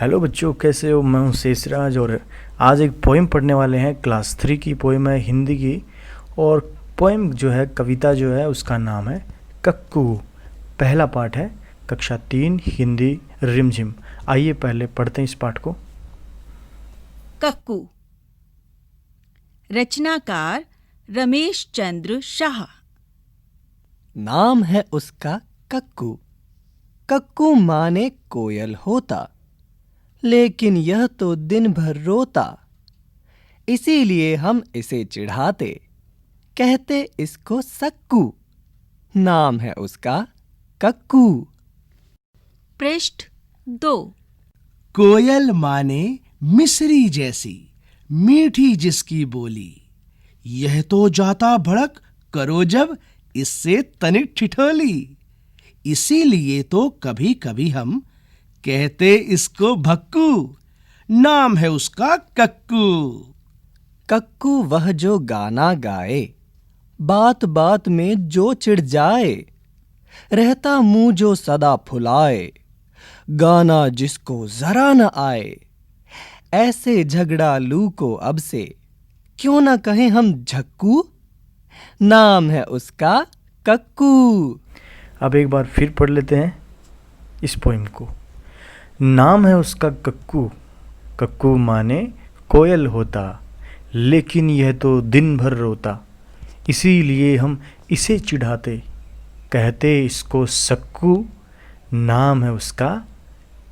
Hello बच्चों, कैसे हो? मैं हूँ शेषराज और आज एक पोएम पढ़ने वाले हैं। क्लास 3 की पोएम है, हिंदी की। और पोएम जो है, कविता जो है, उसका नाम है कक्कू। पहला पाठ है कक्षा 3 हिंदी रिमझिम। आइए पहले पढ़ते हैं इस पाठ को। कक्कू। रचनाकार रमेश चंद्र शाह। नाम है उसका कक्कू। कक्कू माने कोयल होता, लेकिन यह तो दिन भर रोता। इसीलिए हम इसे चिढ़ाते, कहते इसको सक्कू। नाम है उसका कक्कू। पृष्ठ 2। कोयल माने मिस्री जैसी, मीठी जिसकी बोली। यह तो जाता भड़क, करो जब इससे तनिक ठिठोली। इसीलिए तो कभी कभी हम कहते इसको भक्कू। नाम है उसका कक्कू। कक्कू वह जो गाना गाए, बात बात में जो चिढ़ जाए। रहता मुंह जो सदा फुलाए, गाना जिसको जरा न आए। ऐसे झगड़ालू को अब से क्यों न कहें हम झक्कू। नाम है उसका कक्कू। अब एक बार फिर पढ़ लेते हैं इस पोएम को। नाम है उसका कक्कू। कक्कू माने कोयल होता, लेकिन यह तो दिन भर रोता। इसीलिए हम इसे चिढ़ाते, कहते इसको सक्कू। नाम है उसका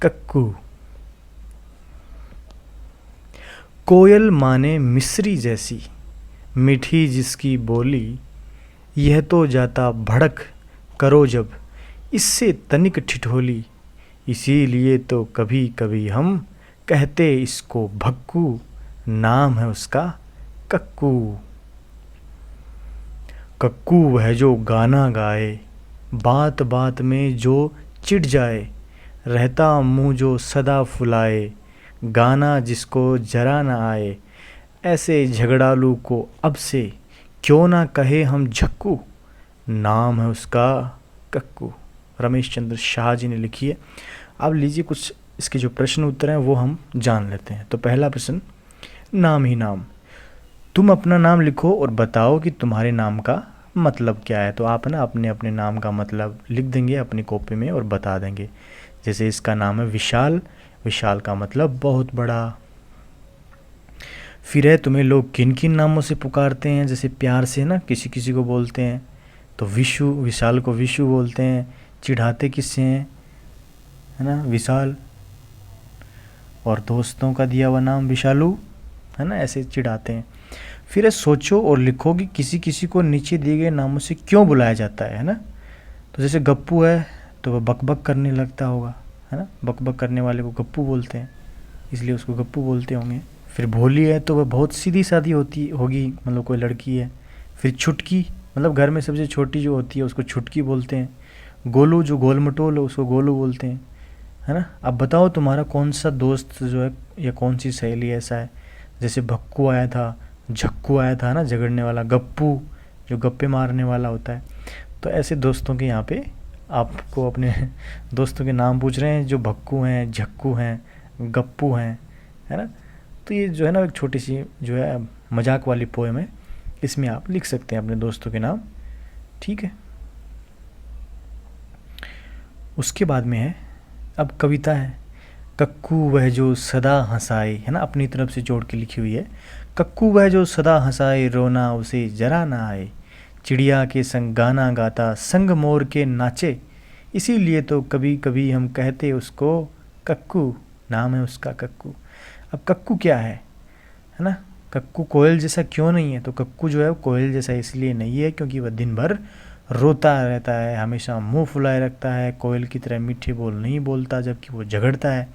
कक्कू। कोयल माने मिस्री जैसी, मीठी जिसकी बोली। यह तो जाता भड़क, करो जब इससे तनिक ठिठोली। इसीलिए तो कभी कभी हम कहते इसको भक्कू। नाम है उसका कक्कू। कक्कू वह जो गाना गाए, बात बात में जो चिढ़ जाए। रहता मुंह जो सदा फुलाए, गाना जिसको जरा न आए। ऐसे झगड़ालू को अब से क्यों ना कहे हम झक्कू। नाम है उसका कक्कू। रमेश चंद्र शाह जी ने लिखी है। अब लीजिए कुछ इसके जो प्रश्न उत्तर हैं वो हम जान लेते हैं। तो पहला प्रश्न, नाम ही नाम। तुम अपना नाम लिखो और बताओ कि तुम्हारे नाम का मतलब क्या है। तो आप ना अपने अपने नाम का मतलब लिख देंगे अपनी कॉपी में और बता देंगे। जैसे इसका नाम है विशाल। विशाल का मतलब बहुत बड़ा। फिर है, तुम्हें लोग किन किन नामों से पुकारते हैं, जैसे प्यार से ना किसी किसी को बोलते हैं तो विशु, विशाल को विशु बोलते हैं। चिढ़ाते किससे हैं, है ना, विशाल। और दोस्तों का दिया हुआ नाम विशालू, है ना, ऐसे चिढ़ाते हैं। फिर है, सोचो और लिखो कि किसी किसी को नीचे दिए गए नामों से क्यों बुलाया जाता है ना। तो जैसे गप्पू है तो वह बकबक करने लगता होगा, है ना, बकबक करने वाले को गप्पू बोलते हैं, इसलिए उसको गप्पू बोलते होंगे। फिर भोली है तो वह बहुत सीधी सादी होती होगी, मतलब कोई लड़की है। फिर छुटकी, मतलब घर में सबसे छोटी जो होती है उसको छुटकी बोलते हैं। गोलू, जो गोल मटोल है, उसको गोलू बोलते हैं, है ना। अब बताओ तुम्हारा कौन सा दोस्त जो है या कौन सी सहेली ऐसा है। जैसे भक्कू आया था, झक्कू आया था ना, झगड़ने वाला। गप्पू जो गप्पे मारने वाला होता है। तो ऐसे दोस्तों के यहाँ पे आपको अपने दोस्तों के नाम पूछ रहे हैं जो भक्कू हैं, झक्कू हैं, गप्पू हैं, है ना। तो ये जो है ना एक छोटी सी जो है मजाक वाली पोएम है। इसमें आप लिख सकते हैं अपने दोस्तों के नाम, ठीक है। उसके बाद में है, अब कविता है। कक्कू वह जो सदा हंसाए, है ना, अपनी तरफ से जोड़ के लिखी हुई है। कक्कू वह जो सदा हंसाए, रोना उसे जरा ना आए। चिड़िया के संग गाना गाता, संग मोर के नाचे। इसीलिए तो कभी कभी हम कहते उसको कक्कू। नाम है उसका कक्कू। अब कक्कू क्या है ना। कक्कू कोयल जैसा क्यों नहीं है। तो कक्कू जो है वो कोयल जैसा इसलिए नहीं है क्योंकि वह दिन भर रोता रहता है, हमेशा मुंह फुलाए रखता है, कोयल की तरह मीठे बोल नहीं बोलता, जबकि वो झगड़ता है,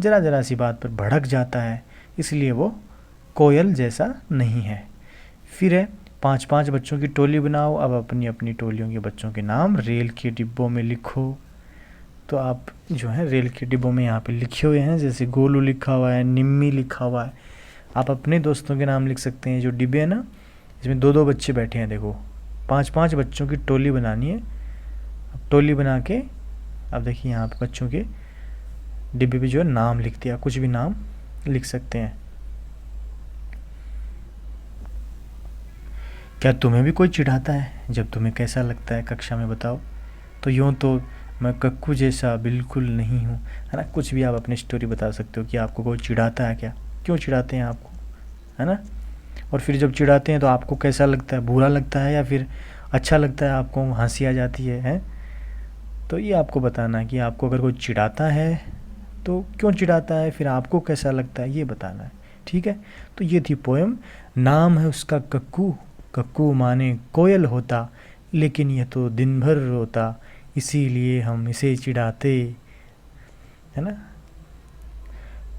ज़रा ज़रा सी बात पर भड़क जाता है, इसलिए वो कोयल जैसा नहीं है। फिर है, 5-5 बच्चों की टोली बनाओ। अब अपनी अपनी टोलियों के बच्चों के नाम रेल के डिब्बों में लिखो। तो आप जो है रेल के डिब्बों में यहाँ पे लिखे हुए हैं, जैसे गोलू लिखा हुआ है, निम्मी लिखा हुआ है। आप अपने दोस्तों के नाम लिख सकते हैं। जो डिब्बे हैं ना, इसमें 2-2 बच्चे बैठे हैं, देखो 5-5 बच्चों की टोली बनानी है। अब टोली बना के, अब देखिए यहाँ पे बच्चों के डिब्बे पे जो है नाम लिख दिया, कुछ भी नाम लिख सकते हैं। क्या तुम्हें भी कोई चिढ़ाता है? जब तुम्हें कैसा लगता है कक्षा में बताओ। तो यूँ तो मैं कक्कू जैसा बिल्कुल नहीं हूँ, है ना। कुछ भी आप अपनी स्टोरी बता सकते हो कि आपको कोई चिढ़ाता है क्या, क्यों चिढ़ाते हैं आपको, है ना। और फिर जब चिढ़ाते हैं तो आपको कैसा लगता है, बुरा लगता है या फिर अच्छा लगता है, आपको हंसी आ जाती है? तो ये आपको बताना है कि आपको अगर कोई चिढ़ाता है तो क्यों चिढ़ाता है, फिर आपको कैसा लगता है, ये बताना है। ठीक है, तो ये थी पोएम। नाम है उसका कक्कू, कक्कू माने कोयल होता, लेकिन यह तो दिन भर रोता, इसीलिए हम इसे चिढ़ाते, है ना।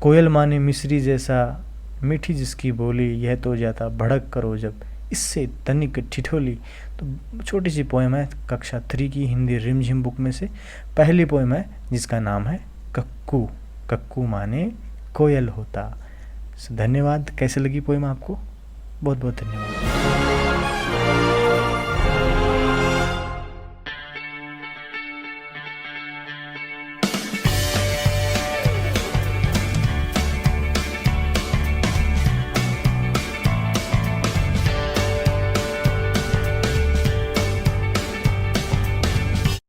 कोयल माने मिस्री जैसा, मीठी जिसकी बोली, यह तो जाता भड़क करो जब, इससे तनिक ठिठोली। तो छोटी सी पोएम है, कक्षा 3 की हिंदी रिमझिम बुक में से पहली पोएम है, जिसका नाम है कक्कू। कक्कू माने कोयल होता। धन्यवाद। कैसे लगी पोएम आपको? बहुत बहुत धन्यवाद।